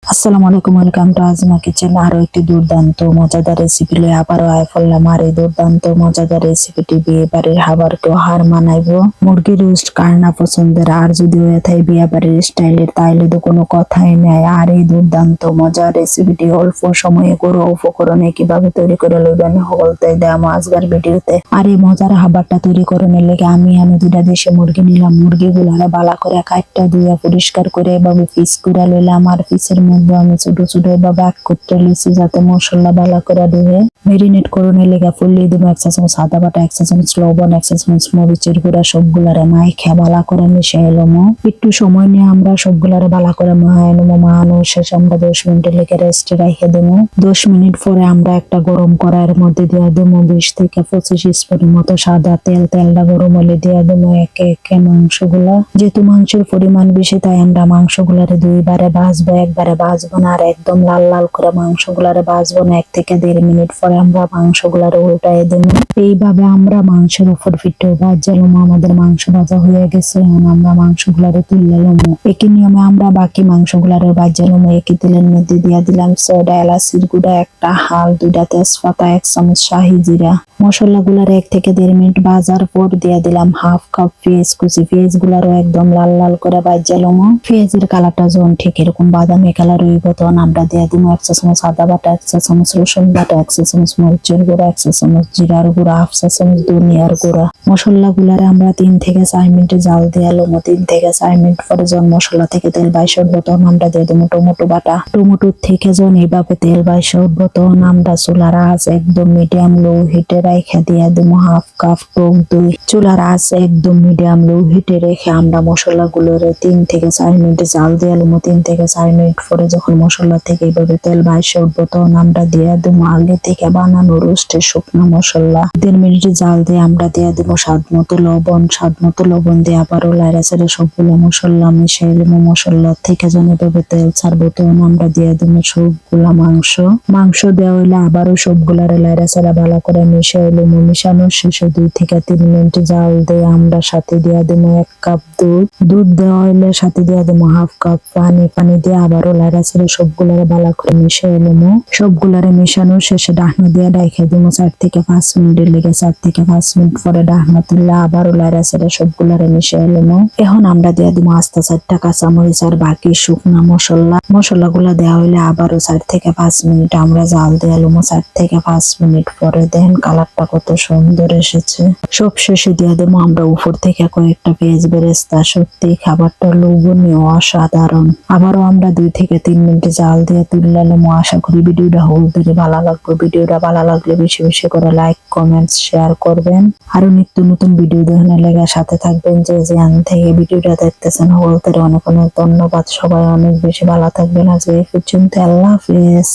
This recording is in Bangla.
আসসালামু আলাইকুম, ওয়েলকাম টু আজমা কিচেন। আরো একটি দুর্দান্ত মজাদার রেসিপি লয়ে আবারও আয় পড়লাম। আর এই দুর্দান্ত মজাদার রেসিপিটি বিয়ে বাড়ির খাবারকেও হার মানাইবো। মুরগি রোস্ট কার না পছন্দের, আর যদি হয়ে থাকে বিয়ে বাড়ির স্টাইলের, তাইলে তো কোনো কথাই নাই। আর এই দুর্দান্ত মজার রেসিপিটি অল্প সময়ে গরু উপকরণে কিভাবে তৈরি করে লইবেন বলতে দেওয়া আজকের ভিডিওতে। আর এই মজার খাবারটা তৈরি করার লেগে আমি দুইটা দেশি মুরগি নিলাম। মুরগিগুলারে ভালো করে কাটটা ধুইয়া পরিষ্কার করে এভাবে পিস করে লইলাম। আর পিসের মধ্যে আমি ছোট ছোট এভাবে আগ করতে লিছি যাতে মশলা ভালো করে ধুয়ে মেরিনেট করে লেগে ফুলিয়ে দিব। 1 চা চামচ আদা বাটা, 1 চা চামচ লবণ, 1 চা চামচ মরিচের গুঁড়া, সবগুলারে মাইখা ভালো করে মিশিয়ে এলাম। একটু সময় নিয়ে আমরা সবগুলারে ভালো করে মাখায় নেবো। মাখানো শেষে আমরা 10 মিনিটের লেগে রেস্টে রেখে দেবো। 10 মিনিট পরে আমরা একটা গরম কড়াইয়ের মধ্যে দিয়ে দেবো 20 থেকে 25 স্পুনের মতো সাদা তেল। তেলটা গরম হলে দিয়ে দেবো একে একে মাংসগুলা। যেহেতু মাংসের পরিমাণ বেশি, তাই আমরা মাংসগুলারে দুইবারে ভাজবো, একবারে ভাজবো না। আর একদম লাল লাল করে মাংসগুলারে ভাজবো না। 1 থেকে 1.5 মিনিট পরে আমরা মাংসগুলারে উল্টাই দেবো। এইভাবে আমরা মাংসের উপর ফিটেও ভাজলাম। আমাদের মাংস ভাজা হয়ে গেছে, এখন আমরা মাংসগুলারে তুলে নেবো। একই নিয়মে আমরা বাকি মাংসগুলারে ভাজলাম। একই তেলের মধ্যে দিয়ে দিলাম সোডা, এলাচির গুঁড়া, একটা হাল, 2টা তেজপাতা, 1 চামচ শাহি জিরা। মশলাগুলার 1 থেকে 1.5 মিনিট ভাজার পর দিয়ে দিলাম হাফ কাপ পেঁয়াজ কুচি। পেঁয়াজ গুলারও একদম লাল লাল করে ভাজলাম। পেঁয়াজের কালারটা যখন ঠিক এরকম বাদামি কালার হইব, তখন আমরা দিয়ে দিব 1 চা চামচ আদা বাটা, 1 চা চামচ রসুন বাটা, 1 চা চামচ মরিচের গুঁড়া, 1 চা চামচ জিরার গুঁড়া, 1/2 চা চামচ ধনিয়ার গুঁড়া। মশলাগুলারে আমরা 3 থেকে 4 মিনিট জাল দিয়ে এলাম। 3 থেকে 4 মিনিট পরে যখন মশলা থেকে তেল বাইসে উঠবো, তখন আমরা দিয়ে দেবো টমেটো বাটা। টমেটোর থেকে যখন এইভাবে তেল বাইসে উঠবো, তখন আমরা চুলার আঁচ একদম মিডিয়াম লো হিটে রেখে দিয়ে দেবো হাফ কাপ টক দই। চুলার আঁচ একদম মিডিয়াম লো হিটে রেখে আমরা মশলাগুলোরে 3 থেকে 4 মিনিট জাল দিয়ে এলাম। 3 থেকে 4 মিনিট পরে যখন মশলা থেকে এইভাবে তেল বাইসে উঠবো, তখন আমরা দিয়ে দেবো আগে থেকে বানানো রোস্টের শুকনো মশলা। 1.5 মিনিট জাল দিয়ে আমরা দিয়ে দেবো স্বাদ মতো লবণ। স্বাদ মতো লবণ দিয়ে আবারও লাইড়া ছেড়ে সবগুলো মশলা মিশিয়ে এলাম। মশলা থেকে যেন এভাবে তেল ছাড়বো, তখন আমরা দিয়ে দেবো সবগুলা মাংস। মাংস দেওয়া হইলে আবারও সবগুলারে লাইড়া ছেড়ে ভালো করে মিশিয়ে এলাম। মিশানোর শেষে 2 থেকে 3 মিনিট জাল দিয়ে আমরা সাথে দিয়ে দেবো 1 কাপ দুধ। দুধ দেওয়া হইলে সাথে দিয়ে দেবো হাফ কাপ পানি। পানি দিয়ে আবারও লাইড়া ছেড়ে সবগুলারে ভালো করে মিশিয়ে এলাম। সবগুলারে মিশানোর শেষে ঢাকনা দিয়ে রেখে দেবো 4 থেকে 5 মিনিটের লেগে। 4 থেকে 5 মিনিট পরে ঢাকনা তুললে আবারও লাইড়া ছেড়ে সবগুলারে মিশিয়ে এলাম। এখন আমরা দিয়ে দেবো আস্তে 4টা কাঁচামরিচ আর বাকি শুকনা মশলা। মশলাগুলা দেওয়া হইলে আবারও 4 থেকে 5 মিনিট আমরা জাল দিয়ে এলাম। 4 থেকে 5 মিনিট পরে দেখেন কালারটা কত সুন্দর এসেছে। সব শেষে দিয়ে দেবো আমরা উপর থেকে কয়েকটা পেঁয়াজ বেরেস্তা। সত্যি খাবারটা লোভনীয়, অসাধারণ। আবারও আমরা 2 থেকে 3 মিনিট জাল দিয়ে তুলে এলাম। আশা করি ভিডিওটা হলুদের ভালো লাগবে। ভিডিওটা ভালো লাগলে বেশি বেশি করে লাইক, কমেন্টস, শেয়ার করবেন। আরো নিত্য নতুন ভিডিও দেখানোর লেগে সাথে থাকবেন। যে থেকে ভিডিওটা দেখতেছেন হলুদের অনেক অনেক ধন্যবাদ। সবাই অনেক বেশি ভালো থাকবেন। আজ এই পর্যন্ত, আল্লাহ হাফেজ।